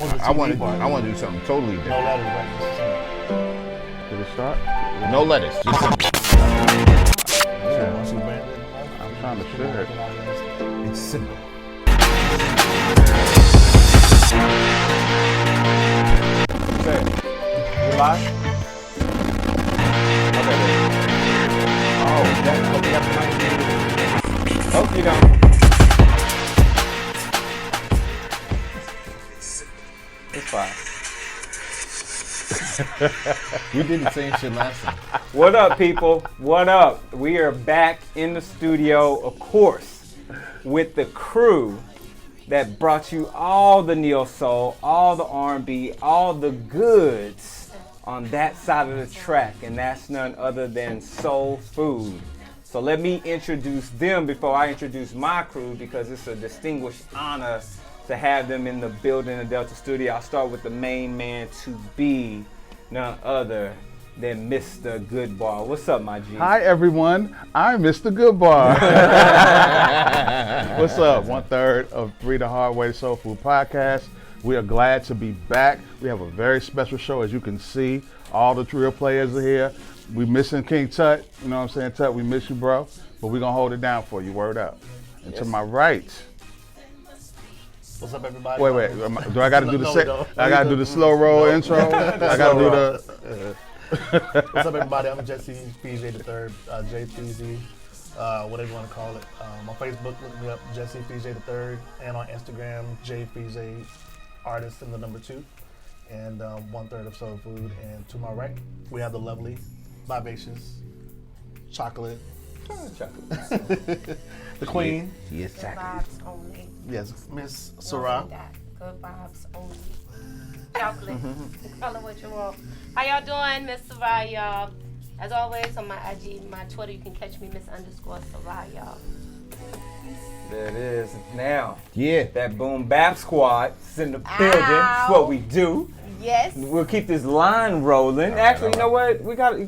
I want to do something totally different. No letters, right? Did it start? No lettuce. Just I'm trying to share it. it's simple. Okay. You live? Okay. Oh, that's oh, you don't. It's fine. We did the same shit last time. What up, people? What up? We are back in the studio, of course, with the crew that brought you all the neo soul, all the R&B, all the goods on that side of the track, and that's none other than Soul Food. So let me introduce them before I introduce my crew, because it's a distinguished honor to have them in the building, the Delta Studio. I'll start with the main man to be none other than Mista GoodBar. What's up, my G? Hi, everyone. I'm Mista GoodBar. What's up? 1/3 of 3 The Hard Way Soulfood Podcast. We are glad to be back. We have a very special show, as you can see. All the trio players are here. We missing King Tut. You know what I'm saying, Tut? We miss you, bro. But we're going to hold it down for you. Word up. And Yes. to my right. What's up, everybody? Wait. Do I got to do the I got to do the slow roll intro? I got to do the... What's up, everybody? I'm J Freezy the third, J Freezy, whatever you want to call it. On Facebook, look me up, Jesse Freezy the third, and on Instagram, J Freezy, artist in the number 2, and 1/3 of Soul Food. And to my right, we have the lovely, vivacious, chocolate, the queen. Yes, Good vibes only. Yes, Miss Sirrah. Good vibes only. Chocolate. Call it what you want. How y'all doing, Miss Sirrah, y'all? As always, on my IG, my Twitter, you can catch me, Miss_Sirrah, y'all. There it is. Now, Yeah. that Boom Bap squad is in the building. That's what we do. Yes. We'll keep this line rolling. Actually, you know what? We gotta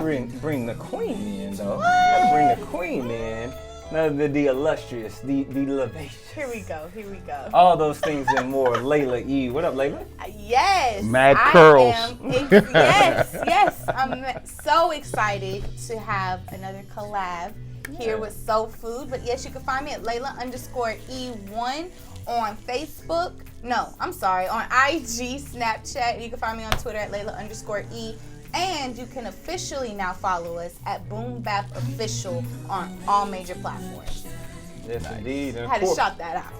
bring the queen in, though. We gotta bring the queen in. The illustrious, the levacious. Here we go. All those things and more. Layla E. What up, Layla? Yes. Mad curls. Yes. I'm so excited to have another collab here with Soul Food. But yes, you can find me at Layla_E1 on Facebook. No, I'm sorry, on IG, Snapchat. You can find me on Twitter at Layla_E. And you can officially now follow us at Boom Bap Official on all major platforms. Yes, indeed. And I had of to course, shout that out.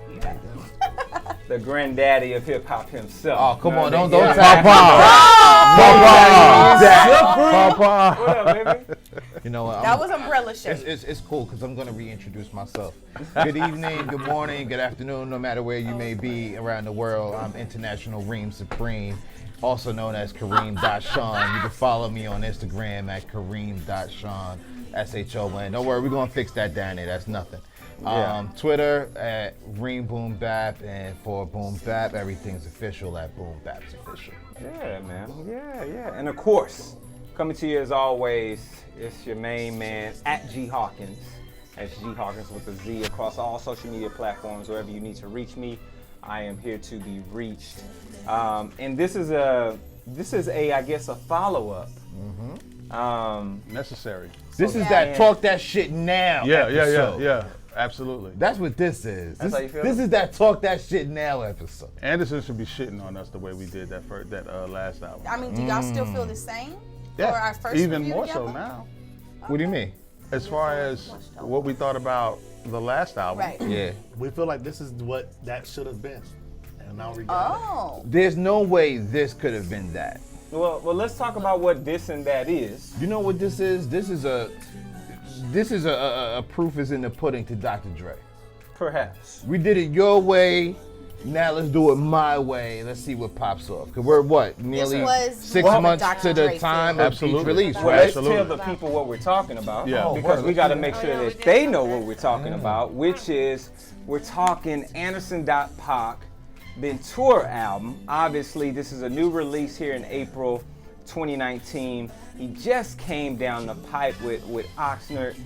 the granddaddy of hip hop himself. Oh, come on, don't Yeah. tap Papa. What up, baby? You know what? That was umbrella shade. It's cool because I'm going to reintroduce myself. Good evening, good morning, good afternoon, no matter where you may be around the world. I'm International Ream Supreme, also known as Kareem.Sean. You can follow me on Instagram at Kareem.Sean, SHON. Don't worry, we're going to fix that down there. That's nothing. Yeah. Twitter at Ream Boom Bap, and for Boom Bap, everything's official at Boom Bap's official. Yeah, man. Yeah. And of course, coming to you as always, it's your main man at G Hawkins. That's G Hawkins with a Z across all social media platforms. Wherever you need to reach me, I am here to be reached. And this is a I guess a follow-up. Necessary. This is Yeah. that talk that shit now episode. Yeah. Absolutely. That's what this is. That's how you feel? This is that talk that shit now episode. Anderson should be shitting on us the way we did that last album. I mean, do y'all still feel the same? Yeah, For our first even review more so together? now. What do you mean? As far as what we thought about the last album. Right. Yeah. We feel like this is what that should have been, and now we got it. Oh. There's no way this could have been that. Well, let's talk about what this and that is. You know what this is? This is a proof is in the pudding to Dr. Dre. Perhaps. We did it your way. Now let's do it my way. Let's see what pops off. Cause we're what? Nearly was 6 what months Dr. to the Dre time said. of each Absolutely. release, Well, right? let's Absolutely. tell the people what we're talking about. Yeah. Because we got to make sure yeah, we that did they know know that. what we're talking about, which is we're talking Anderson.Paak Ventura album. Obviously, this is a new release here in April 2019. He just came down the pipe with Oxnard,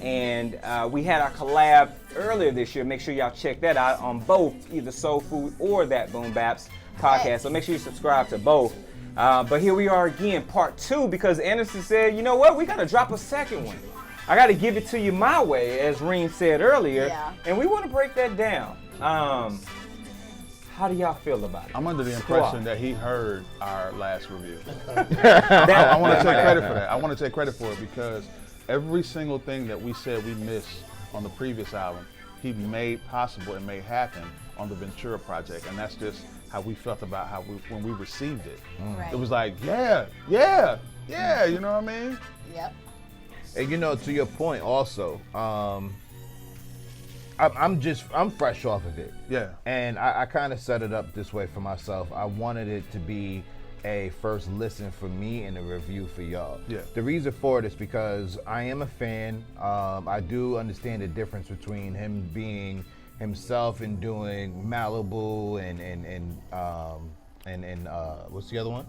and we had our collab earlier this year. Make sure y'all check that out on both either Soul Food or that Boom Bap's podcast. So make sure you subscribe to both. But here we are again, part 2, because Anderson said, you know what, we gotta drop a second one. I gotta give it to you my way, as Reem said earlier, and we want to break that down. How do y'all feel about it? I'm under the impression that he heard our last review. I want to take credit for that. I want to take credit for it because every single thing that we said we missed on the previous album, he made possible and made happen on the Ventura project, and that's just how we felt about when we received it. Right. It was like, yeah, you know what I mean? Yep. And you know, to your point also, I'm fresh off of it. Yeah. And I kind of set it up this way for myself. I wanted it to be a first listen for me and a review for y'all. Yeah. The reason for it is because I am a fan. I do understand the difference between him being himself and doing Malibu and what's the other one?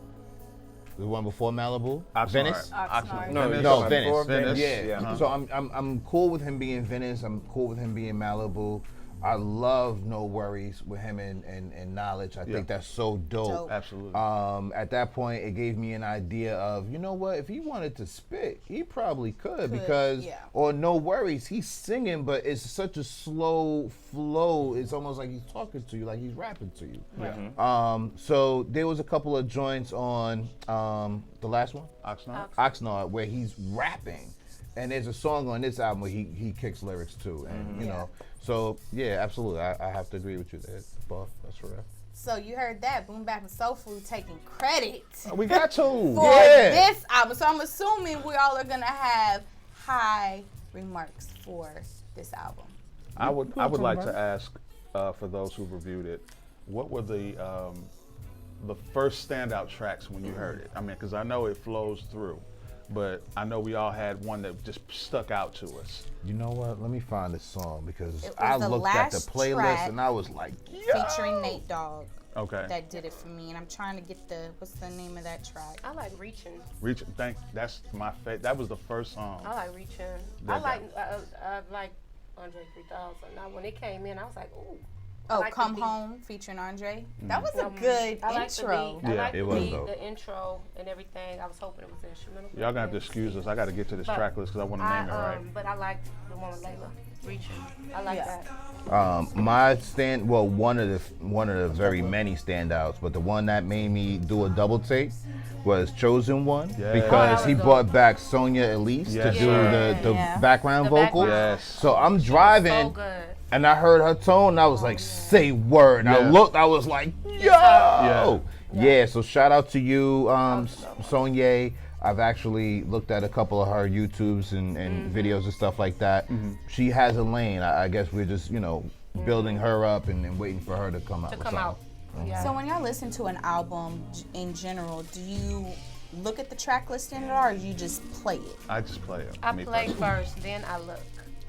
The one before Malibu? Venice? Oxnard. No, Venice. Yeah. Yeah. So I'm cool with him being Venice. I'm cool with him being Malibu. I love No Worries with him and Knowledge. I think that's so dope. Absolutely. At that point, it gave me an idea of, you know what, if he wanted to spit, he probably could because, or No Worries, he's singing, but it's such a slow flow. It's almost like he's talking to you, like he's rapping to you. Right. So there was a couple of joints on the last one, Oxnard, where he's rapping. And there's a song on this album where he kicks lyrics too, and you know, so yeah, absolutely, I have to agree with you there, Buff. That's for real. So you heard that Boom Bap and Soul Food taking credit We got to for this album. So I'm assuming we all are gonna have high remarks for this album. I would like to ask for those who reviewed it, what were the first standout tracks when you heard it? I mean, because I know it flows through. But I know we all had one that just stuck out to us. You know what? Let me find this song because It was I the looked at the last playlist track and I was like, yo! Featuring Nate Dogg. Okay. That did it for me, and I'm trying to get what's the name of that track? I like Reaching. That's my favorite. That was the first song. I like Reaching. I like Andre 3000. Now when it came in, I was like, ooh. Oh, like Come Home featuring Andre. That was a good intro. I like it the was beat, dope. the intro, and everything. I was hoping it was instrumental. Y'all gonna have to excuse us. I got to get to this track list because I want to name it right. But I liked the one with Layla, Reaching. I like that. One of the very many standouts, but the one that made me do a double take was Chosen One because he brought back Sonia Elise to do the background vocal. Yes. So I'm driving. So good. And I heard her tone, and I was like, say word. And I looked, I was like, yo! Yeah, so shout out to you, Sonya. I've actually looked at a couple of her YouTubes and videos and stuff like that. She has a lane. I guess we're just, building her up and waiting for her to come out. So when y'all listen to an album in general, do you look at the track listing or you just play it? I just play it. I play first, then I look.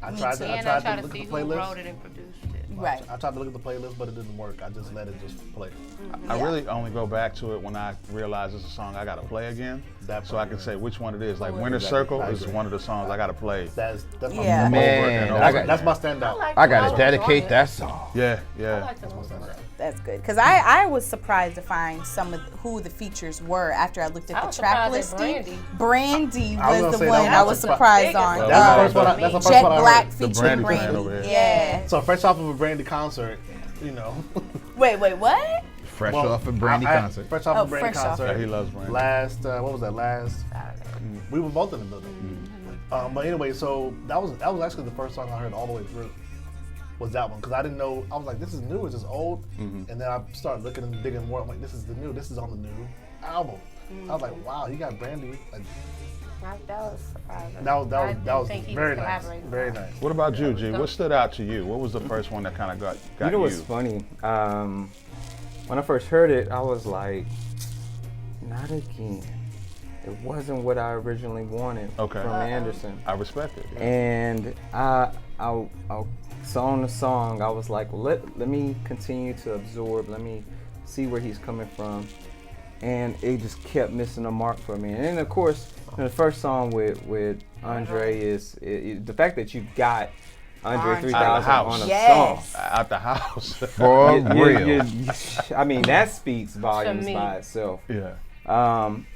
I tried to And I try to see who wrote it and produced it. Right. I tried to look at the playlist, but it didn't work. I just let it just play. I really only go back to it when I realize it's a song I got to play again, so I can say which one it is. Like Winter Circle is one of the songs I got to play. That's my Man, that's my standout. I gotta dedicate that song. Yeah. That's good, because I was surprised to find some of who the features were after I looked at the track listing. Brandy was the one I was surprised on. That's the first Jet one I Black heard. featuring Brandy. Yeah. So fresh off of a Brandy concert, Wait, what? Fresh off a Brandy concert. Fresh off a Brandy concert. Yeah, he loves Brandy. What was that? Last we were both in the building. But anyway, so that was actually the first song I heard all the way through. Was that one, because I didn't know. I was like, this is new, is this old? And then I started looking and digging more. I'm like, this is on the new album. I was like, wow, you got Brandy. Like, That was surprising. that was very nice. Very nice. What about you, G? What stood out to you? What was the first one that kind of got you? You know what's funny? When I first heard it, I was like, not again. It wasn't what I originally wanted from Anderson. I respect it. And I saw the song, I was like, let me continue to absorb. Let me see where he's coming from. and it just kept missing the mark for me. And then of course, the first song with Andre is the fact that you got Andre 3000 on a song. Out the house. For real. I mean, that speaks volumes by itself. Yeah.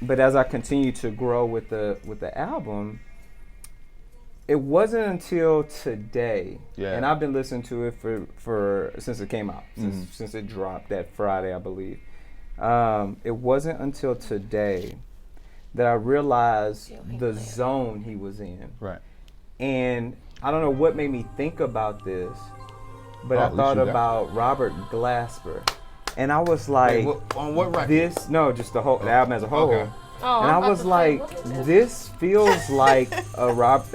But as I continue to grow with the album, it wasn't until today, and I've been listening to it for since it came out, since it dropped that Friday, I believe. It wasn't until today that I realized the zone he was in. Right. And I don't know what made me think about this, but I thought about Robert Glasper. And I was like, on what record? Just the album as a whole. Okay. Oh, And I was like, this feels like a Robert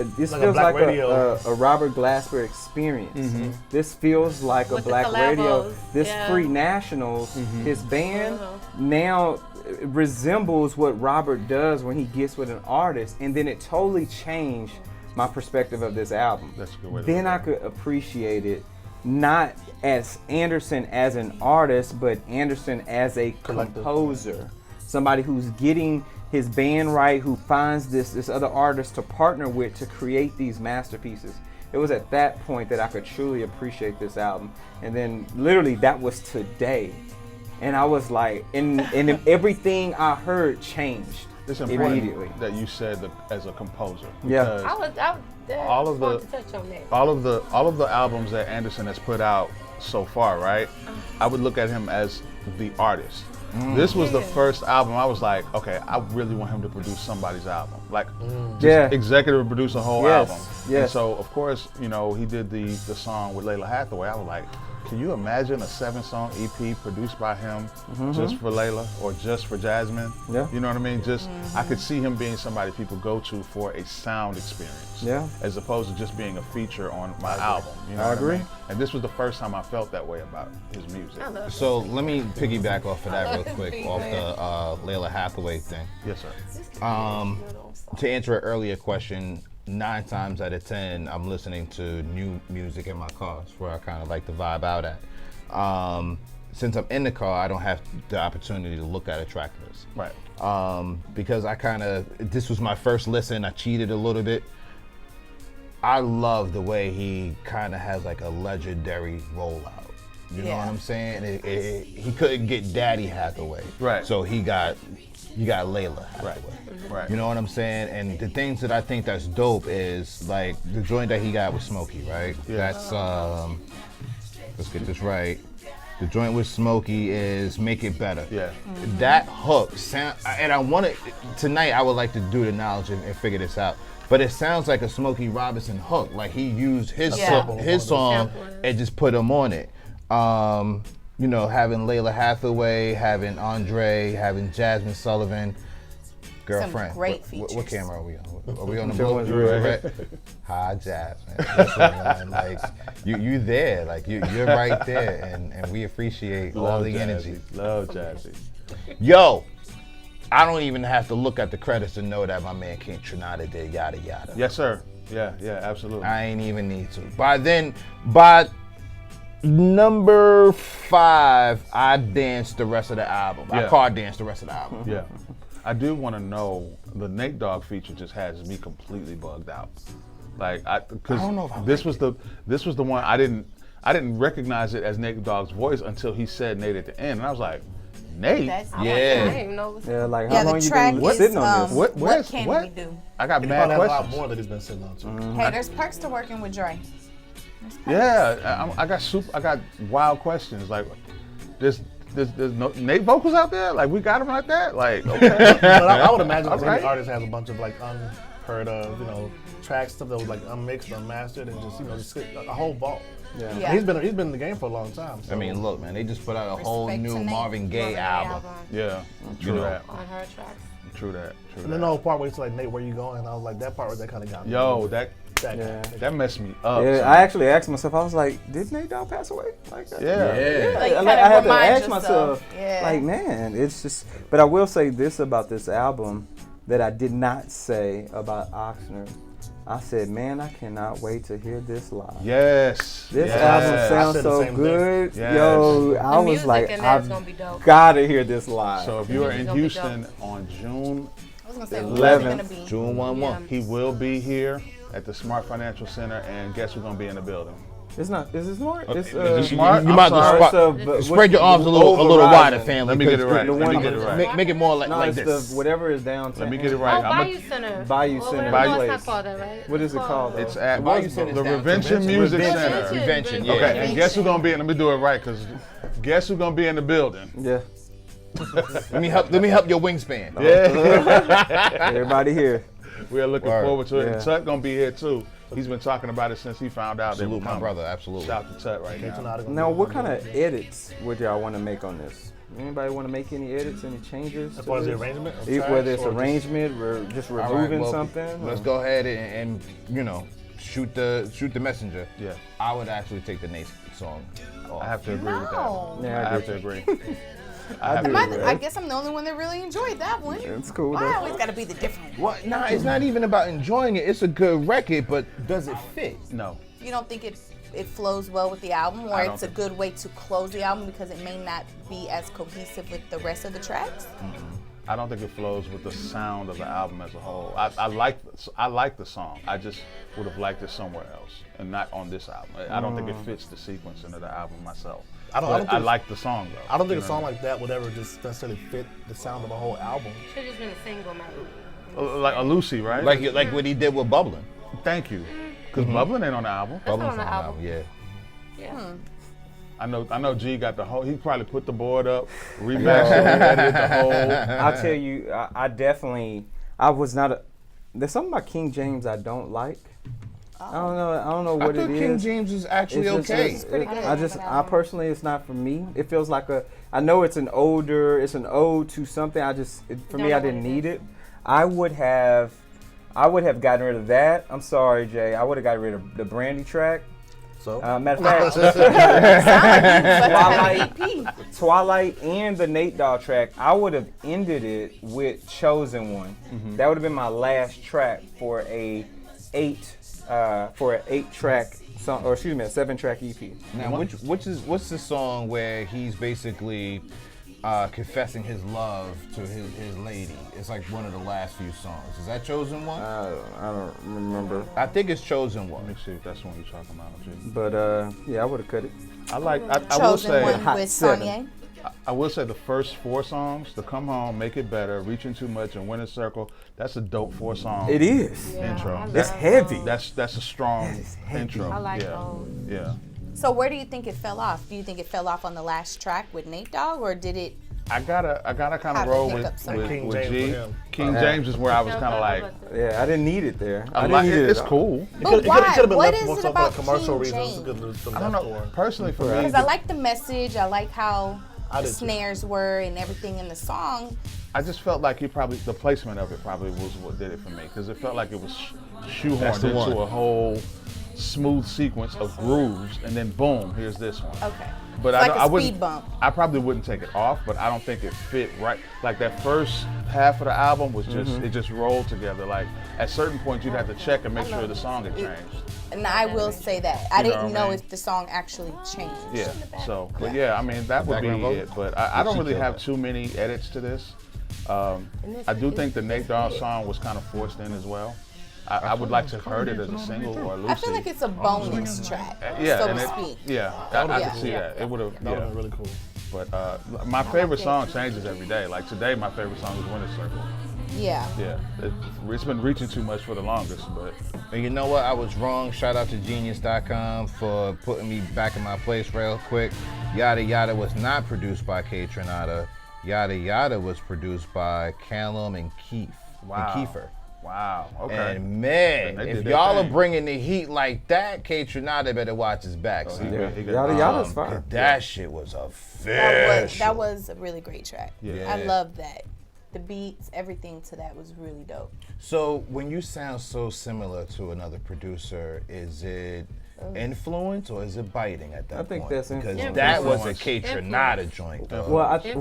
Glasper experience. This feels like a Black Radio. This Free Nationals, his band now resembles what Robert does when he gets with an artist, and then it totally changed my perspective of this album. That's a good way to Then I could appreciate it not as Anderson as an artist, but Anderson as a composer. Somebody who's getting his band right, who finds this other artist to partner with to create these masterpieces. It was at that point that I could truly appreciate this album. And then literally that was today. And I was like, and everything I heard changed It's important immediately. that you said as a composer. Yeah. Because all of the touch on that. all of the albums that Anderson has put out so far, right? I would look at him as the artist. This was the first album I was like, okay, I really want him to produce somebody's album. Like, just executive produce a whole album. Yes. And so, of course, you know, he did the song with Layla Hathaway. I was like, can you imagine a 7-song EP produced by him just for Layla or just for Jasmine? Yeah. You know what I mean? Just, I could see him being somebody people go to for a sound experience. Yeah. As opposed to just being a feacher on my album. You know I what agree. I mean? And this was the first time I felt that way about his music. So let me piggyback off of that real quick, off the Layla Hathaway thing. Yes, sir. To answer an earlier question, 9 times out of 10, I'm listening to new music in my car. It's where I kind of like to vibe out at. Since I'm in the car, I don't have the opportunity to look at a track list. Right. Because this was my first listen, I cheated a little bit. I love the way he kind of has like a legendary rollout. You know what I'm saying? He couldn't get Daddy Hathaway. Right. So you got Layla Hathaway. Right. You know what I'm saying? And the things that I think that's dope is like the joint that he got with Smokey, right? Yeah. That's let's get this right. The joint with Smokey is Make It Better. Yeah. That hook sound, and I want to tonight. I would like to do the knowledge and figure this out. But it sounds like a Smokey Robinson hook. Like he used his song and just put him on it. You know, having Layla Hathaway, having Andre, having Jasmine Sullivan, girlfriend. Some great features. What camera are we on? Are we on the blue? Right? Hi, Jasmine. Listen, man, like you there, like you're right there, and we appreciate all the energy. Love Jazzy. Yo, I don't even have to look at the credits to know that my man King Trinidad did yada yada. Yes, sir. Yeah, absolutely. I ain't even need to. By number 5, I danced the rest of the album. I car danced the rest of the album. Yeah. I do want to know, the Nate Dogg feature just has me completely bugged out. Like, because this was the one I didn't recognize it as Nate Dogg's voice until he said Nate at the end, and I was like, Nate? I didn't even know. Like how long the you track been is, sitting on this? What can we do? I got He mad probably has a lot questions. more that he's been sitting on too. Hey, there's perks to working with Dre. Yeah, I got wild questions. Like, there's no Nate vocals out there? Like, we got him like that? Like, okay. But I would imagine All that right. any artist has a bunch of like unheard of, tracks, stuff that was like unmixed, unmastered, and just a whole vault. Yeah. He's been in the game for a long time. So. I mean, look, man, they just put out a whole Respect new to Nate. Marvin Gaye album. Yeah, true that. On her tracks. True that. And then the whole part where it's like, Nate, where you going? I was like, that part where that kind of got me. Yo, that messed me up. Yeah, I actually asked myself, I was like, did Nate Dogg pass away like that? Yeah. Like, you I kinda had to remind ask yourself. myself, like, man, it's just, but I will say this about this album that I did not say about Oxnard. I said, man, I cannot wait to hear this live. Yes. This yes. album I sounds said the so same good. Yes. Yo, I The was music like, in that's I've gonna be dope. gotta hear this live. So if you are in Music's gonna be Houston dope. on June, I was gonna say, 11th, where's it gonna be? June 1-1. he will be here at the Smart Financial Center, and guess who's gonna be in the building? It's not, is it smart? It's, Is it You smart? might as well it's spread your arms a little wider, family. Let me get it 'cause right. the Let me one- get it right. Make it more like, No, like it's this. the whatever is downtown. Let me get it Oh, right. Bayou Center. Bayou Well, Center. whatever, no, Bayou. it's not called that, right? What is it called? It's at Bayou the Center's down. Revention Music Center. Prevention, yeah. Okay, and guess who's gonna be in? Let me do it right, cause guess who's gonna be in the building? Yeah. Let me help your wingspan. Yeah, Everybody here. we are looking Word. forward to it. Yeah. And Tut gonna be here too. He's been talking about it since he found out they were Salute my coming. brother, absolutely. Shout to Tut right now. Now, what kind of edits would y'all want to make on this? Anybody want to make any edits, any changes? As to far as the this? arrangement? of Whether tracks it's or just- arrangement, or just All right, removing well, something. Let's or- go ahead and shoot the messenger. Yeah, I would actually take the Nate song off. I have to agree with that. No. Yeah, I I have do. to agree. I do. I guess I'm the only one that really enjoyed that one. It's cool. Why though. always gotta be the different one? What? Nah, it's not even about enjoying it. It's a good record, but does it fit? No, You don't think it flows well with the album, or I don't it's a think good way to close the album because it may not be as cohesive with the rest of the tracks? I don't think it flows with the sound of the album as a whole. I like the song. I just would have liked it somewhere else and not on this album. I don't think it fits the sequence into the album myself. I don't But I think- like the song though. I don't think You a song know? like that would ever just necessarily fit the sound of a whole album. Should have just been a single, maybe. Like a Lucy, right? Like what he did with Bubbling. Thank you. Because Bubbling ain't on the album. Bubbling's on the album. yeah. Yeah. I know G got the whole, he probably put the board up, remastered, edited the whole. I'll tell you, I definitely, I was not there's something about King James I don't like. I don't know I what thought it King is. James was actually It's just- okay. it's- pretty good. I personally, it's not for me. It feels like I know it's an ode to something. For me, know I what didn't it need is. it. I would have gotten rid of that. I'm sorry, Jay. I would have gotten rid of the Brandy track. So Matter of fact, Twilight. Twilight and the Nate Dogg track, I would have ended it with Chosen One. That would have been my last track for a 8-track song, or excuse me, a 7-track EP. Now, what's the song where he's basically confessing his love to his lady? It's like one of the last few songs. Is that Chosen One? I don't remember, I think it's Chosen Let One. me see if that's the one you're talking about, G. but yeah, I would have cut it. I will Chosen say, One Hot with Seven. Kanye. I will say the first 4 songs, the Come Home, Make It Better, Reaching Too Much, and Winner's Circle, that's a dope 4 song It is. intro. I It's love heavy. those. That's a strong heavy. intro. I like yeah. those. Yeah. So where do you think it fell off? Do you think it fell off on the last track with Nate Dogg, or did it? I gotta kind Have of roll to pick with, up some. with, King with James G. for him. King James is where I was kind of like, Yeah, I didn't need it there. I didn't like need it. It's at all. cool. But why? It could have been What left is more it so for about commercial King reasons. James? It could have been I don't left know. for. Personally, for me, Because I like the message. I like how I the did too. snares were and everything in the song. I just felt like the placement of it probably was what did it for me, because it felt like it was That's shoehorned the into one. a whole smooth sequence of grooves, and then boom, here's this one. Okay. But It's like I a wouldn't. speed bump. I probably wouldn't take it off, but I don't think it fit right. Like that first half of the album was just it just rolled together. Like at certain points you'd have to check and make sure the song had changed. And I will say that I You know didn't what I know mean? if the song actually changed. Yeah. So, but yeah, I mean that would be Background vocal? it. But I don't she really killed have that. too many edits to this. I do think the Nate Dogg song was kind of forced in as well. I would like to have heard it as a single or a Lucy. I feel like it's a bonus track, yeah, so and to it, speak. yeah, I Yeah. can see that. It would have, That would have yeah. been really cool. But my favorite song changes every day. Like today, my favorite song is Winner's Circle. Yeah. Yeah, it's been reaching too much for the longest, but And you know what? I was wrong. Shout out to Genius.com for putting me back in my place real quick. Yada Yada was not produced by K Trinata. Yada Yada was produced by Callum and Keith. wow, And Kiefer. wow, okay. And man, They if did their y'all are thing. bringing the heat like that, K Trinata better watch his back. Oh, son. he got- Yada Yada's fire. 'Cause that shit was a That fish. was a really great track. Yeah. I love that. The beats, everything to that was really dope. So when you sound so similar to another producer, is it influence or is it biting at that I think point? that's because influence. that was a Influence. K Trinata joint though. Well, I think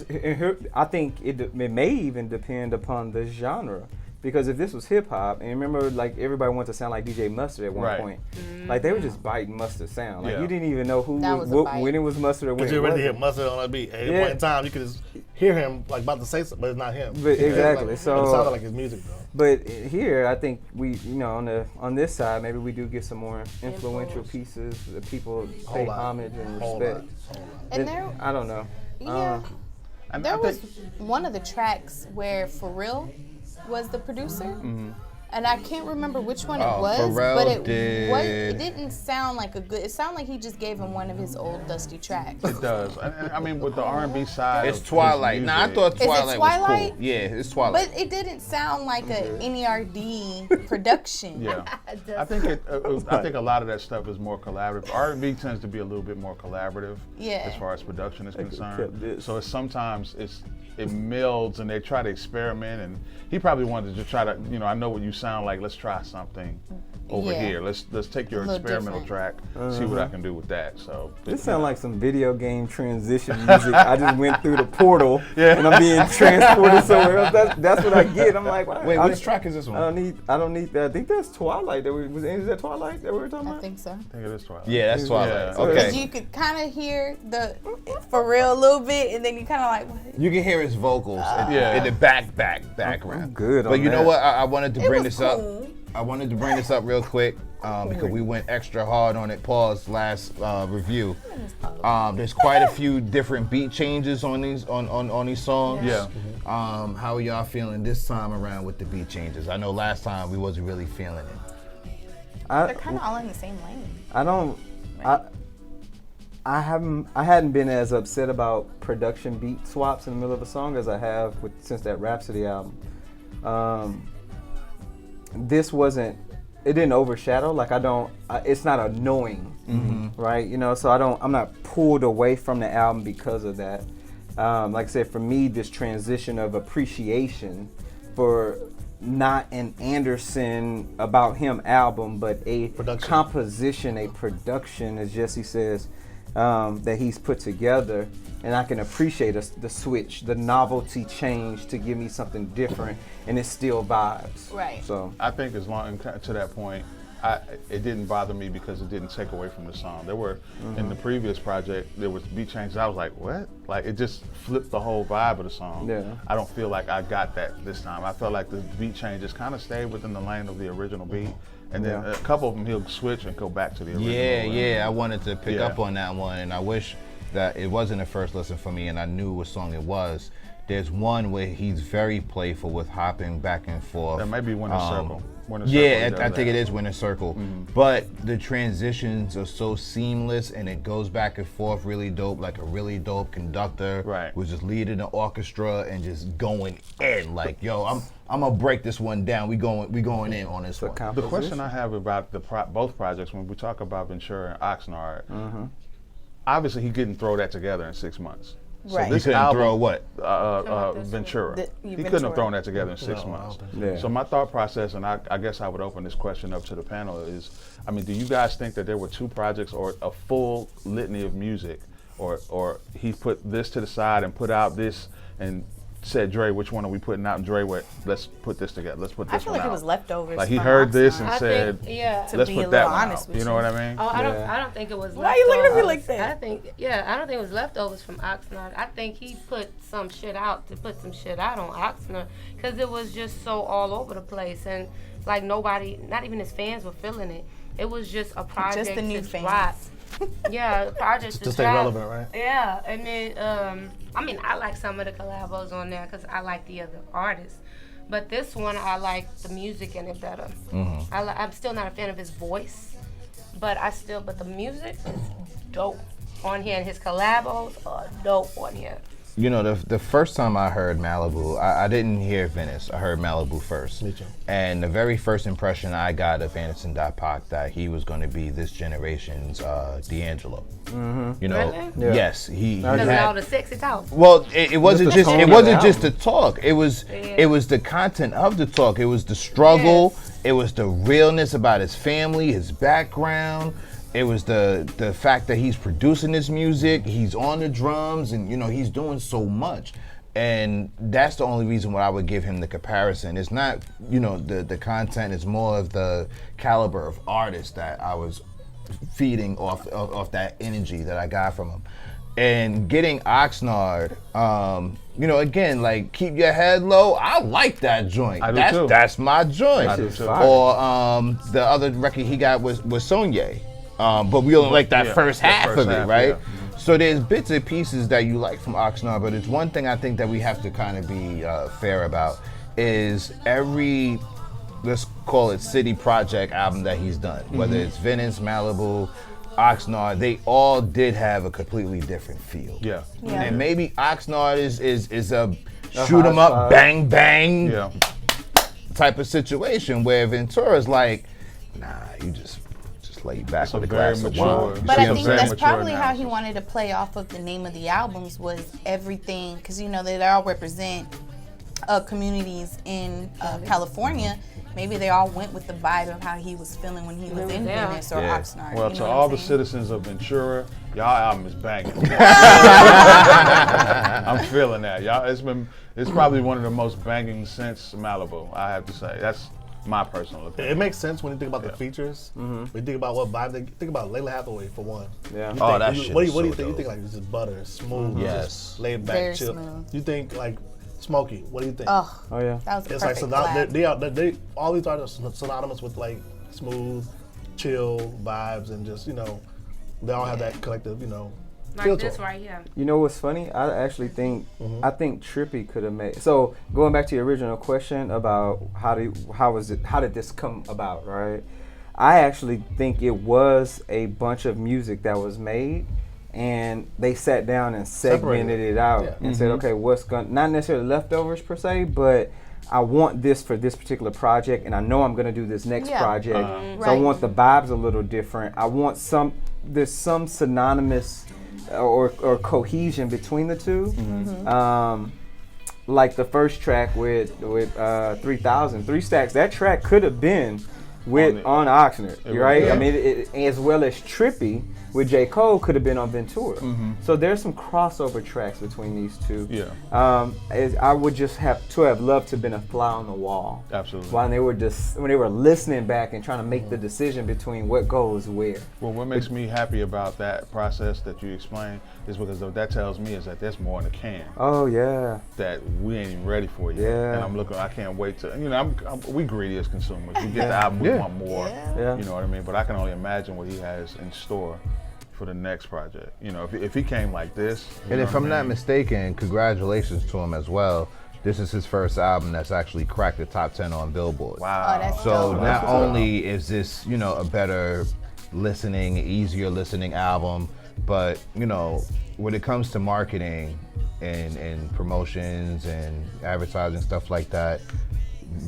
it I think it may even depend upon the genre, Because if this was hip hop, and remember, like everybody wanted to sound like DJ Mustard at one point, like they were just biting Mustard sound. Like you didn't even know who when it was Mustard or when. Because you already hear Mustard on that beat. At any point in time, you could just hear him like about to say something, but it's not him. But exactly. Like, so it sounded like his music though. But here, I think we, on this side, maybe we do get some more influential pieces that people pay homage and respect. And there, I don't know. Yeah. There was one of the tracks where Pharrell was the producer, and I can't remember which one it was, Pharrell but it did. it didn't sound like a good. It sounded like he just gave him one of his old dusty tracks. It does. And I mean, with the R&B side, It's Twilight. Nah, I thought Twilight was Twilight? cool. Yeah, it's Twilight. But it didn't sound like a NERD production. Yeah, I think I think a lot of that stuff is more collaborative. R&B tends to be a little bit more collaborative as far as production is concerned. So sometimes it melds and they try to experiment, and he probably wanted to just try to, I know what you sound like, let's try something over here. Let's take your experimental track, see what I can do with that. So this sounds like some video game transition music. I just went through the portal and I'm being transported somewhere else. That's what I get. I'm like, wow. Wait, which track is this one? I don't need that. I think that's Twilight. Is that Twilight that we were talking about? I think so. I think it is Twilight. Yeah, that's Twilight. Yeah. Okay. Because you could kind of hear the Pharrell a little bit, and then you kind of like, what? You can hear his vocals in the background. I'm good on But you know that. what? I wanted to bring was this up. cool. I wanted to bring this up real quick because we went extra hard on it. Pause last review. There's quite a few different beat changes on these on these songs. Yeah. How are y'all feeling this time around with the beat changes? I know last time we wasn't really feeling it. They're kind of all in the same lane. I hadn't been as upset about production beat swaps in the middle of a song as I have since that Rhapsody album. This it didn't overshadow. Like it's not annoying, right? So I'm not pulled away from the album because of that. Like I said, for me, this transition of appreciation for not an Anderson about him album, but a composition, a production, as Jesse says, that he's put together, and I can appreciate the switch, the novelty change to give me something different, and it still vibes. Right. So I think as long to that point, it didn't bother me because it didn't take away from the song. There were in the previous project there was beat changes. I was like, what? Like it just flipped the whole vibe of the song. Yeah. I don't feel like I got that this time. I felt like the beat changes kind of stayed within the lane of the original beat. And then a couple of them he'll switch and go back to the original. Yeah. I wanted to pick up on that one, and I wish that it wasn't a first listen for me and I knew what song it was. There's one where he's very playful with hopping back and forth. That might be Winter Circle. I think it is Winter Circle. But the transitions are so seamless and it goes back and forth really dope, like a really dope conductor was just leading the orchestra and just going in. Like, yo, I'm gonna break this one down. We going in on this one. The question I have about both projects, when we talk about Ventura and Oxnard, obviously he couldn't throw that together in 6 months. So Right. He couldn't throw what? Ventura. He couldn't have thrown that together in 6 months. Yeah. So my thought process, and I guess I would open this question up to the panel, is, do you guys think that there were two projects or a full litany of music, or he put this to the side and put out this and said, Dre, which one are we putting out? And Dre went, let's put this together. Let's put this one out. I feel like it was leftovers. Like he from heard this Oxnard. and I said, think, To let's be put a that little one honest out. with You know what I mean? Oh, I don't think it was. Why are you looking at me like that? I don't think it was leftovers from Oxnard. I think he put some shit out to put some shit out on Oxnard because it was just so all over the place, and like nobody, not even his fans, were feeling it. It was just a project Just the new to fans. drop. Yeah, a project To stay relevant, right? Yeah, and then I like some of the collabos on there because I like the other artists. But this one, I like the music in it better. I'm still not a fan of his voice, but the music is dope on here, and his collabos are dope on here. You know, the first time I heard Malibu, I didn't hear Venice. I heard Malibu first. Me too. And the very first impression I got of Anderson.Paak, that he was going to be this generation's D'Angelo. You know, Really? yes, he Because of all had. the sexy talk. Well, it wasn't the just tone it of wasn't the just the talk. It was the content of the talk. It was the struggle. Yes. It was the realness about his family, his background. It was the fact that he's producing this music, he's on the drums, and he's doing so much. And that's the only reason why I would give him the comparison. It's not, the content. It's more of the caliber of artist that I was feeding off that energy that I got from him. And getting Oxnard, again, like, keep your head low. I like that joint. I do too. That's my joint. I do too. Or the other record he got was Sonye. But we only like that first half of it, right? Yeah. So there's bits and pieces that you like from Oxnard, but it's one thing I think that we have to kind of be fair about is every, let's call it city project album that he's done, whether it's Venice, Malibu, Oxnard, they all did have a completely different feel. Yeah. And maybe Oxnard is a shoot 'em up, bang bang type of situation where Ventura's like, nah, you just lay back with a glass of wine. But I think that's probably how he wanted to play off of the name of the albums was everything, because they all represent communities in California. Maybe they all went with the vibe of how he was feeling when he was in Venice or Oxnard. Well, to all the citizens of Ventura, y'all album is banging. I'm feeling that. It's probably one of the most banging since Malibu, I have to say. That's my personal opinion. It makes sense when you think about the features. When you think about what vibe they think about. Layla Hathaway for one. Yeah. That shit. What do you think? You think like this is butter, smooth, just laid back, Very chill. smooth. You think like Smokey? What do you think? Oh yeah. That was It's perfect like collab. they all these artists are synonymous with like smooth, chill vibes, and just they all have that collective feel Like to this it. right here. You know what's funny? I actually think I think Trippy could have made. So going back to your original question about how did this come about, right? I actually think it was a bunch of music that was made, and they sat down and segmented it out and said, okay, not necessarily leftovers per se, but I want this for this particular project, and I know I'm gonna do this next project, so I want the vibes a little different. I want there's some synonymous or cohesion between the two. Like the first track with 3,000, 3 Stacks, that track could have been on Oxnard, right? Yeah. I mean, as well as Trippy with J. Cole could have been on Ventura. So there's some crossover tracks between these two. Yeah. I would just have loved to have been a fly on the wall. Absolutely. When they were listening back and trying to make the decision between what goes where. Well, what makes me happy about that process that you explained is because what that tells me is that there's more in the can. Oh yeah. That we ain't even ready for yet. Yeah. And I can't wait to, we greedy as consumers. We get the album, we want more. Yeah. You know what I mean? But I can only imagine what he has in store for the next project. If he came like this. And if I'm not mistaken, congratulations to him as well. This is his first album that's actually cracked the top 10 on Billboard. Wow. Oh, that's So dope. not only is this, a better listening, easier listening album, but, when it comes to marketing and promotions and advertising, stuff like that,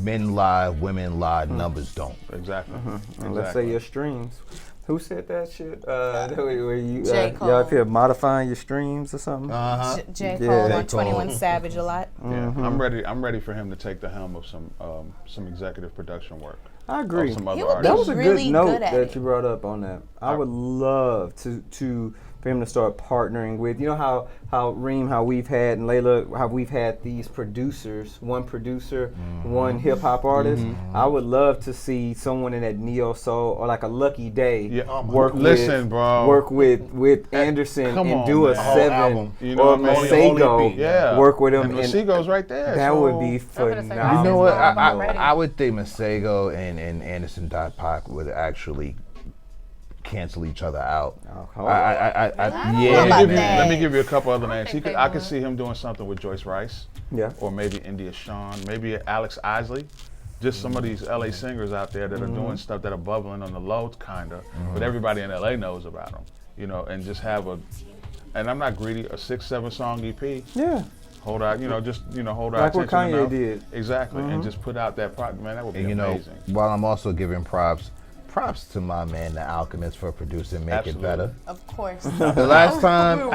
men lie, women lie, numbers don't. Exactly. And let's say your streams. Who said that shit? Where you J. Cole. y'all up here modifying your streams or something? J. Cole Yeah. on 21 Savage a lot. Yeah. I'm ready for him to take the helm of some executive production work. I agree. Of some other He would artists. That was a really good note good at that it. you brought up on that. I would love to for him to start partnering with, how Reem, how we've had, and Layla, how we've had these producers, one producer, one hip hop artist. I would love to see someone in that neo soul or like a Lucky Day work with Anderson come and on, do a man. 7 album. or what I mean? Masego, work with him. And Masego's right there. That so would be gonna say, phenomenal. You know what? I'm ready. I would think Mista and Anderson.Paak would actually cancel each other out. Let me give you a couple other names. think they I could would. see him doing something with Joyce Rice. Yeah. Or maybe India Shawn, maybe Alex Isley. Just some of these LA singers out there that are doing stuff that are bubbling on the low, kinda, but everybody in LA knows about them, and just have and I'm not greedy, a 6-7 song EP. Yeah. Hold out, hold out. Like what Kanye did. Exactly, and just put out that product, man, that would be And amazing. while I'm also giving props to my man, the Alchemist, for producing Make Absolutely. It Better. Of course. The last time,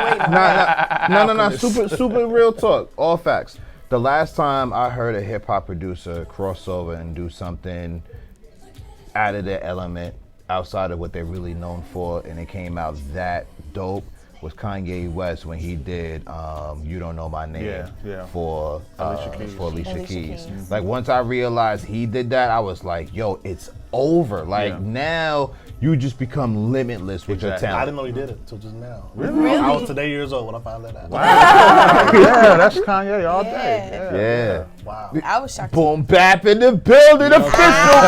no, super real talk, all facts. The last time I heard a hip hop producer cross over and do something out of their element, outside of what they're really known for, and it came out that dope, was Kanye West when he did "You Don't Know My Name" for Alicia Keys. Like once I realized he did that, I was like, "Yo, it's over!" Like now you just become limitless with your I talent. didn't know he did it until just now. Really? I was today years old when I found that out. Wow. Yeah, that's Kanye all day. Yeah. Wow. I was shocked. Boom Bap in the building, official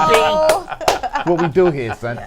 baby. What we do here, son?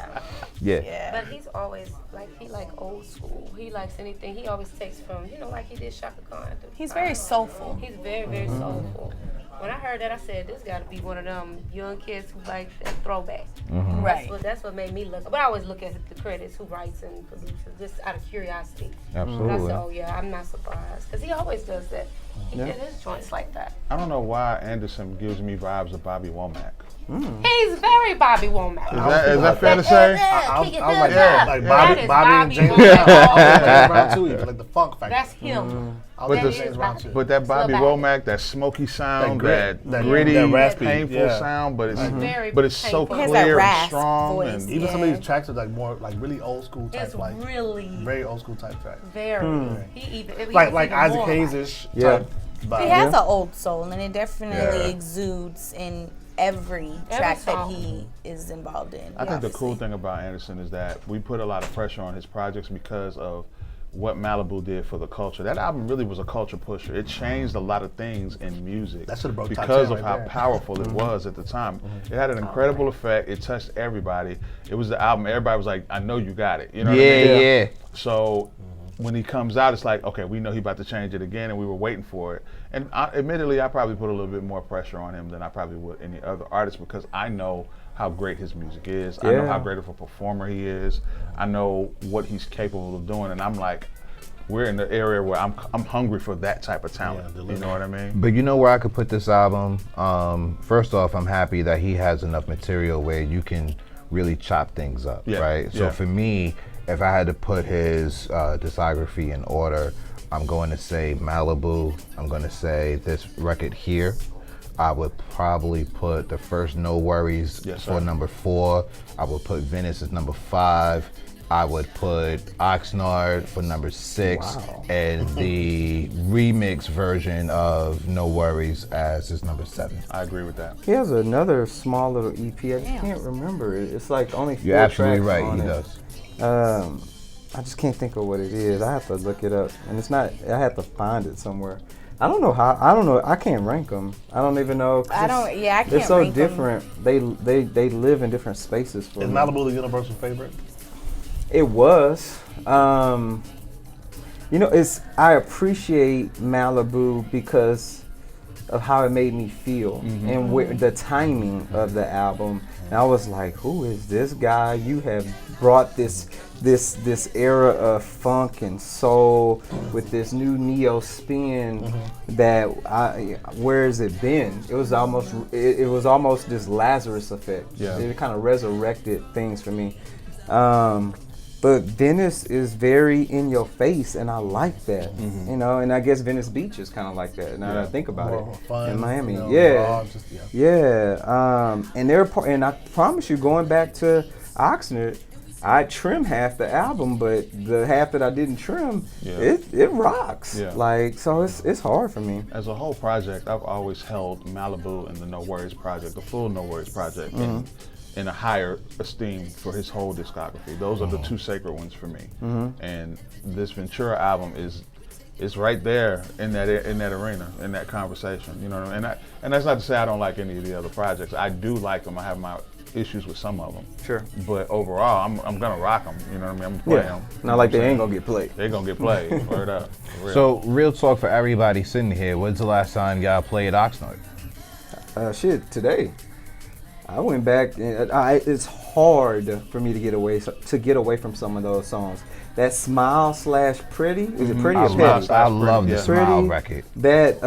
Yeah. But he's always he old school. He likes anything. He always takes from like he did Shaka Khan. He's very soulful. He's very, very soulful. When I heard that, I said, this got to be one of them young kids who like that throwback. Right. That's what made me look. But I always look at the credits, who writes and produces, just out of curiosity. Absolutely. But I said, oh yeah, I'm not surprised. Because he always does that. He did his joints like that. I don't know why Anderson gives me vibes of Bobby Womack. He's very Bobby Womack. Is that fair to say? I was like, That Bobby is and James Womack. Brown too, even like the funk factor. That's him. I But was That James is Brown Bobby. too. But that Bobby Bobby. Womack, that smoky sound, That that gritty, that raspy, painful sound, but it's Very but it's so painful. He has clear that and rasp strong. voice. And Even some of these tracks are like more like really old school type, It's like really very old school type tracks. very. He even Like even Isaac more Hayes-ish Yeah. type vibe. He has an old soul, and it definitely exudes in every track that song. he is involved in. I think the cool obviously. thing about Anderson is that we put a lot of pressure on his projects because of what Malibu did for the culture. That album really was a culture pusher. It changed a lot of things in music That should've broke top because 10 of right how there. powerful it was at the time. It had an incredible effect. It touched everybody. It was the album everybody was like, I know you got it. You know what I mean? Yeah. So when he comes out, it's like, okay, we know he's about to change it again, and we were waiting for it. And admittedly, I probably put a little bit more pressure on him than I probably would any other artist because I know how great his music is. I know how great of a performer he is. I know what he's capable of doing, and I'm like, we're in the area where I'm hungry for that type of talent. You know what I mean? But you know where I could put this album? First off, I'm happy that he has enough material where you can really chop things up, right? So for me, if I had to put his discography in order, I'm going to say Malibu. I'm going to say this record here. I would probably put the first No Worries for number 4. I would put Venice as number 5. I would put Oxnard for number 6, and the remix version of No Worries as his number 7. I agree with that. He has another small little EP. I can't remember it. It's like only 4 You're absolutely tracks right, on he it. does. I just can't think of what it is. I have to look it up, and it's not. I have to find it somewhere. I don't know how. I don't know. I can't rank them. I don't even know. I don't. Yeah, I can't. They're so rank them. different. They live in different spaces for Is me. Malibu the universal favorite? It was. I appreciate Malibu because of how it made me feel and the timing of the album. And I was like, who is this guy? You have brought this era of funk and soul with this new neo spin where has it been? It was almost this Lazarus effect. Yeah. It kind of resurrected things for me. But Venice is very in your face, and I like that. And I guess Venice Beach is kind of like that. Now that I think about More it, fun, in Miami, raw, and I promise you, going back to Oxnard, I trimmed half the album, but the half that I didn't trim, it rocks. Yeah. Like, so it's hard for me. As a whole project, I've always held Malibu and the No Worries project, the full No Worries project, in a higher esteem for his whole discography. Those are the 2 sacred ones for me. And this Ventura album is right there in that arena, in that conversation. You know what I mean? And that's not to say I don't like any of the other projects. I do like them. I have my issues with some of them. Sure. But overall, I'm gonna rock them. You know what I mean? I'm gonna play them. Not like they ain't gonna get played. They're gonna get played. Word up. For real. So, real talk for everybody sitting here. When's the last time y'all played Oxnard? Today. I went back, and it's hard for me to get away from some of those songs. That Smile/Pretty, is it Pretty or Petty? I love the Smile Pretty. record. That,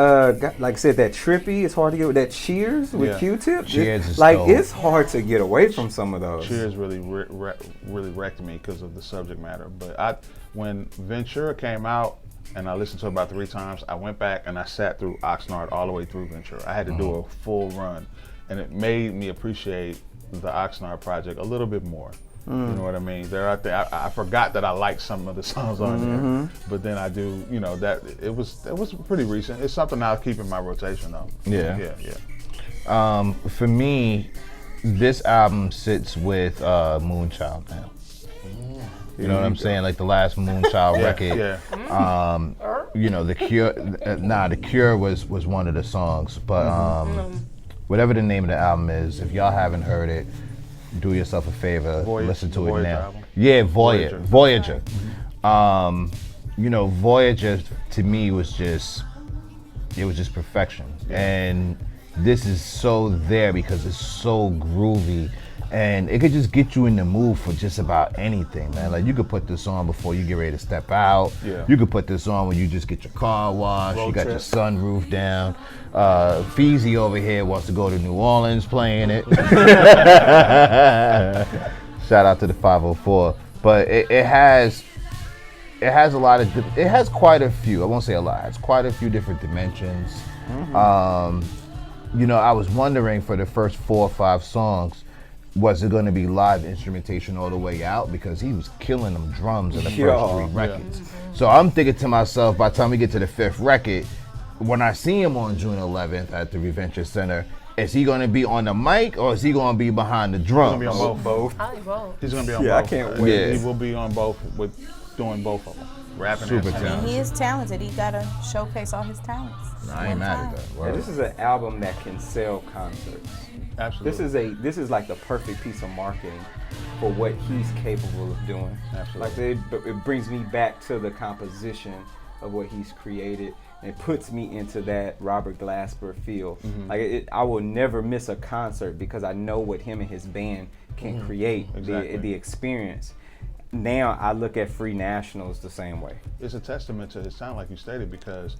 like I said, that Trippy, it's hard to get with. That Cheers with Q-Tip, Cheers is like dope. it's hard to get away from some of those. Cheers really wrecked me because of the subject matter. But when Ventura came out, and I listened to it about 3 times, I went back and I sat through Oxnard all the way through Ventura. I had to do a full run, and it made me appreciate the Oxnard project a little bit more. You know what I mean? They're out there. I forgot that I liked some of the songs on there, but then I do. You know that it was pretty recent. It's something I'll keep in my rotation though. Yeah. Yeah. For me, this album sits with Moonchild now. You know what I'm saying? Like the last Moonchild record. Yeah. You know, The Cure. The Cure was one of the songs, but whatever the name of the album is, if y'all haven't heard it, do yourself a favor, listen to it now. Album. Yeah, Voyager. You know, Voyager to me was just perfection, and this is so there because it's so groovy. And it could just get you in the mood for just about anything, man. Like you could put this on before you get ready to step out. Yeah. You could put this on when you just get your car washed. Road you got trip. your sunroof down. Feezy over here wants to go to New Orleans playing it. Shout out to the 504. But it has quite a few. I won't say a lot. It's quite a few different dimensions. You know, I was wondering for the first 4 or 5 songs, was it going to be live instrumentation all the way out? Because he was killing them drums in the first 3 records. So I'm thinking to myself, by the time we get to the 5th record, when I see him on June 11th at the Ventura Center, is he going to be on the mic or is he going to be behind the drums? He's going to be on both. I like both. He's going to be on both. Yeah, I can't wait. Yeah. He will be on both doing both of them. Rapping Super and singing. talented. He is talented. He gotta showcase all his talents. I ain't mad at that. Yeah, Word. this is an album that can sell concerts. Absolutely. This is like the perfect piece of marketing for what he's capable of doing. Absolutely. Like it brings me back to the composition of what he's created. And it puts me into that Robert Glasper feel. Like I will never miss a concert because I know what him and his band can create. Exactly. The experience. Now I look at Free Nationals the same way. It's a testament to his talent, like you stated, because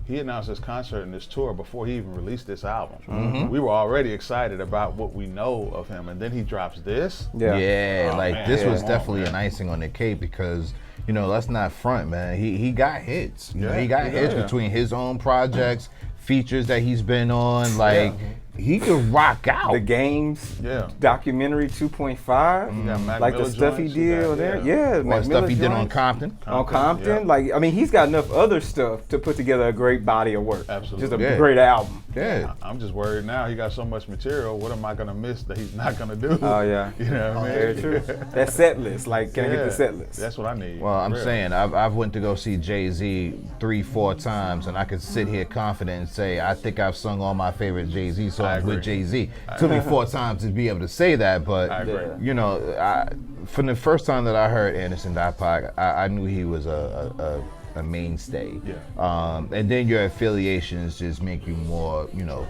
he announced this concert and this tour before he even released this album. We were already excited about what we know of him, and then he drops this. Yeah, Oh, like man. this was Come on, definitely man. an icing on the cake because, you know, let's not front, man. He got hits. You know, Yeah, he got he hits does. between his own projects, features that he's been on. Like he could rock out. The Games Yeah. documentary 2.5, got Mac like the Miller stuff he joints, he did got- on there. yeah. Yeah, Or Mac stuff Miller he did on joints. Compton. On Compton, yeah. like I mean, he's got enough other stuff to put together a great body of work. Absolutely. Just a Yeah. great album. Yeah. I'm just worried now. He got so much material. What am I gonna miss that he's not gonna do? Oh yeah, You know what I mean? very true. That set list, like, can I get the set list? That's what I need. Well, I'm Real. saying I've went to go see Jay-Z 3-4 times, and I can sit here confident and say I think I've sung all my favorite Jay-Z I songs agree. with Jay-Z. Took me 4 times to be able to say that, but I agree. you know, from the first time that I heard Anderson.Paak, I knew he was a mainstay. Yeah. And then your affiliations just make you more, you know,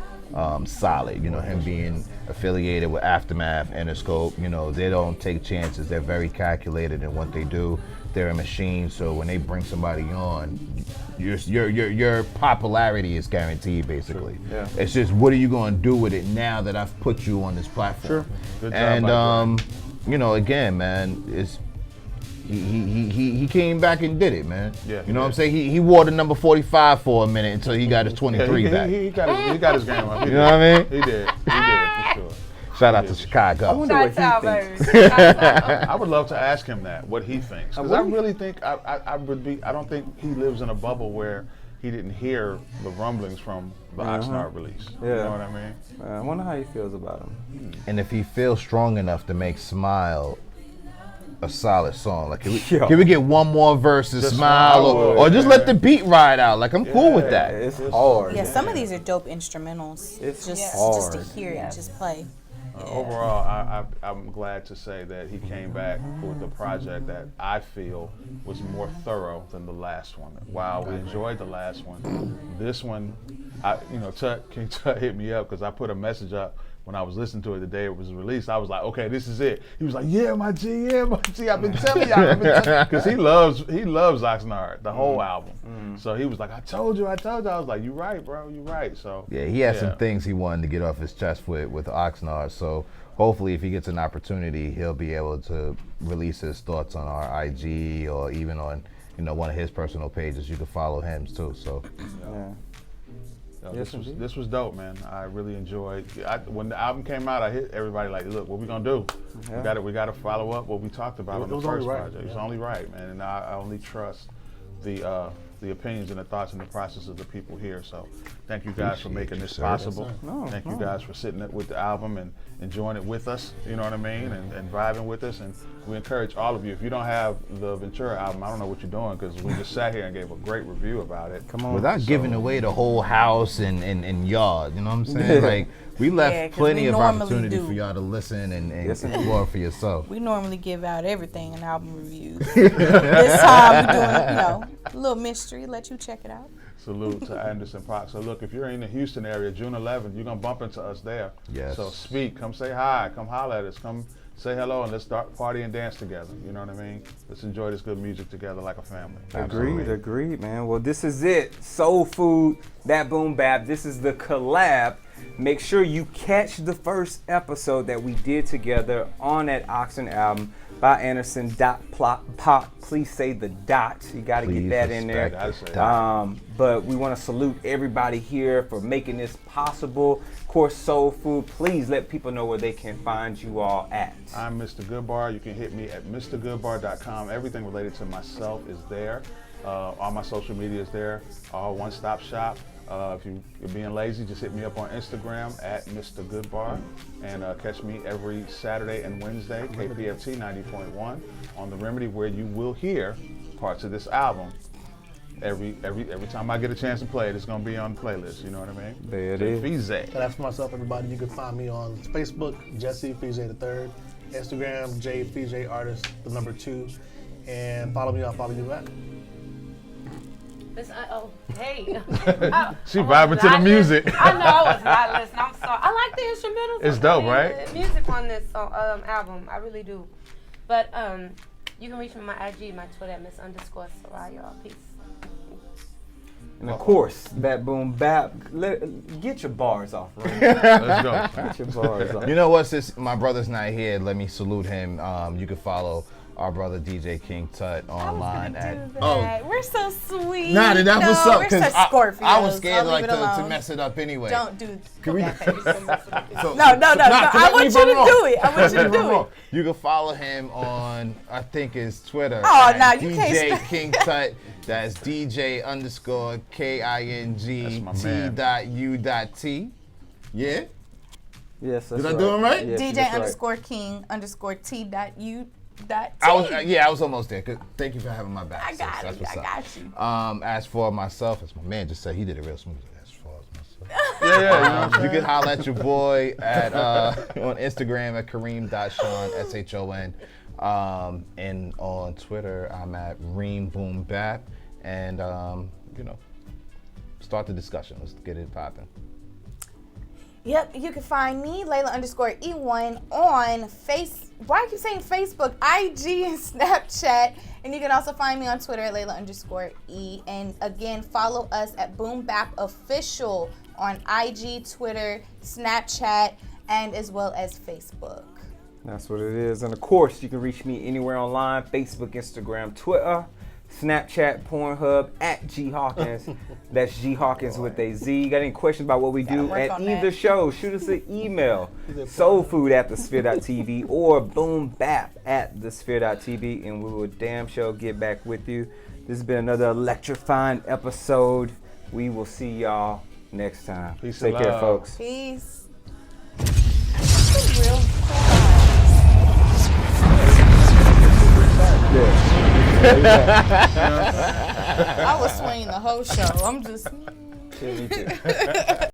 solid. You know, him being affiliated with Aftermath, Interscope, you know, they don't take chances. They're very calculated in what they do. They're a machine, so when they bring somebody on, your popularity is guaranteed, basically. Yeah. It's just what are you going to do with it now that I've put you on this platform? Sure. Good job And by you know, again, man, it's he came back and did it, man. Yeah, You know he what I'm did. saying? He wore the number 45 for a minute until he got his 23 Yeah, back. he got his game up. He You know what I mean? He did for sure. Shout out to Chicago. wonder what Shots out, he thinks. baby. Shots out. I would love to ask him that, what he thinks. Because I really think, I don't think he lives in a bubble where he didn't hear the rumblings from the Oxnard release. You Yeah. know what I mean? I wonder how he feels about him. And if he feels strong enough to make Smile a solid song, like Yo. can we get one more verse of Just Smile, Smile, or just yeah. let the beat ride out? Like I'm cool with that. It's hard. Yeah, some of these are dope instrumentals. It's just hard. to hear it, just play. Overall, I'm glad to say that he came back with a project that I feel was more thorough than the last one. While we enjoyed the last one, this one, King Tut hit me up because I put a message up when I was listening to it the day it was released. I was like, okay, this is it. He was like, yeah, my G, I've been telling y'all. Because he loves Oxnard, the whole album. So he was like, I told you. I was like, you right, bro, you right. So Yeah, he had some things he wanted to get off his chest with Oxnard. So hopefully, if he gets an opportunity, he'll be able to release his thoughts on our IG or even on one of his personal pages. You can follow him too. So Yeah. Yes, This was dope, man. I really enjoyed. When the album came out, I hit everybody like, "Look, what we gonna do? Yeah. We got to follow up what we talked about on the was first only right, project. It's yeah. only right, man. And I only trust the opinions and the thoughts and the process of the people here. So, thank you guys for making this possible. Thank you guys for sitting with the album and enjoying it with us. You know what I mean? And vibing with us. And we encourage all of you. If you don't have the Ventura album, I don't know what you're doing, because we just sat here and gave a great review about it. Come on. Without giving away the whole house and yard, you know what I'm saying? Like, we left Yeah, 'cause plenty we of normally opportunity do. for y'all to listen and explore for yourself. We normally give out everything in album reviews. This time we're doing, a little mystery. Let you check it out. Salute to Anderson.Paak. So look, if you're in the Houston area, June 11th, you're gonna bump into us there. Yes. So speak, come say hi, come holler at us, come say hello, and let's start party and dance together. You know what I mean? Let's enjoy this good music together like a family. Agreed, man. Well, this is it. Soul Food, that Boom Bap. This is the collab. Make sure you catch the first episode that we did together on that Oxen album by Anderson.Paak. Please say the dot. You got to get that in there. But we want to salute everybody here for making this possible. Of course, Soul Food. Please let people know where they can find you all at. I'm Mr. GoodBar. You can hit me at MrGoodBar.com. Everything related to myself is there. All my social media is there. All one-stop shop. If you're being lazy, just hit me up on Instagram at Mr. GoodBar, and catch me every Saturday and Wednesday, KPFT 90.1 on The Remedy, where you will hear parts of this album. Every time I get a chance to play it, it's gonna be on the playlist. You know what I mean? There it J is. Freezy. And that's for myself, everybody. You can find me on Facebook, Jesse Freezy III, Instagram, J Freezy Artist, the number 2, and follow me. I'll follow you back. Hey. She vibing to the music. I know I was not listening. I'm sorry. I like the instrumentals. It's dope, right? The music on this album, I really do. But you can reach me on my IG, my Twitter at Miss_Sirrah, y'all. Peace. And of course, that Boom Bap. Get your bars off, right? Let's go. Get your bars off. You know what? Since my brother's not here, let me salute him. You can follow our brother DJ King Tut online We're so sweet. Nah, that's what's up. We're 'Cause such Scorpios. I was scared I'll leave it to alone. mess it up anyway. Don't do Can we- that face. So- No. I want you to do it. I want you to Correct me if I'm do it. wrong. You can follow him on, I think it's Twitter. Oh, at nah, you DJ can't King Tut. That's DJ_KING_T.U.T. Yeah? Yes, that's Did I do it right? Yes, DJ that's right. _King_T.U.T. I was almost there. Thank you for having my back. I got sis. That's it. what's I up. got you. As for myself, as my man just said, he did it real smooth. As far as myself. Yeah. You can holler at your boy at on Instagram at Kareem.Sean, SHON. And on Twitter, I'm at Reem Boom Bap. And, start the discussion. Let's get it popping. Yep, you can find me, Layla_E1 on why I keep saying Facebook, IG, and Snapchat. And you can also find me on Twitter at Layla_E. And again, follow us at Boom Bap Official on IG, Twitter, Snapchat, and as well as Facebook. That's what it is. And of course, you can reach me anywhere online: Facebook, Instagram, Twitter, Snapchat, Pornhub, at G Hawkins. That's G Hawkins with a Z. Got any questions about what we do work at on either that. show? Shoot us an email: soulfood@thesphere.tv or boombap@thesphere.tv, and we will damn sure get back with you. This has been another electrifying episode. We will see y'all next time. Peace Take and care, love. folks. Peace. That's a real cool Yeah. I was swinging the whole show. I'm just. Yeah, me too.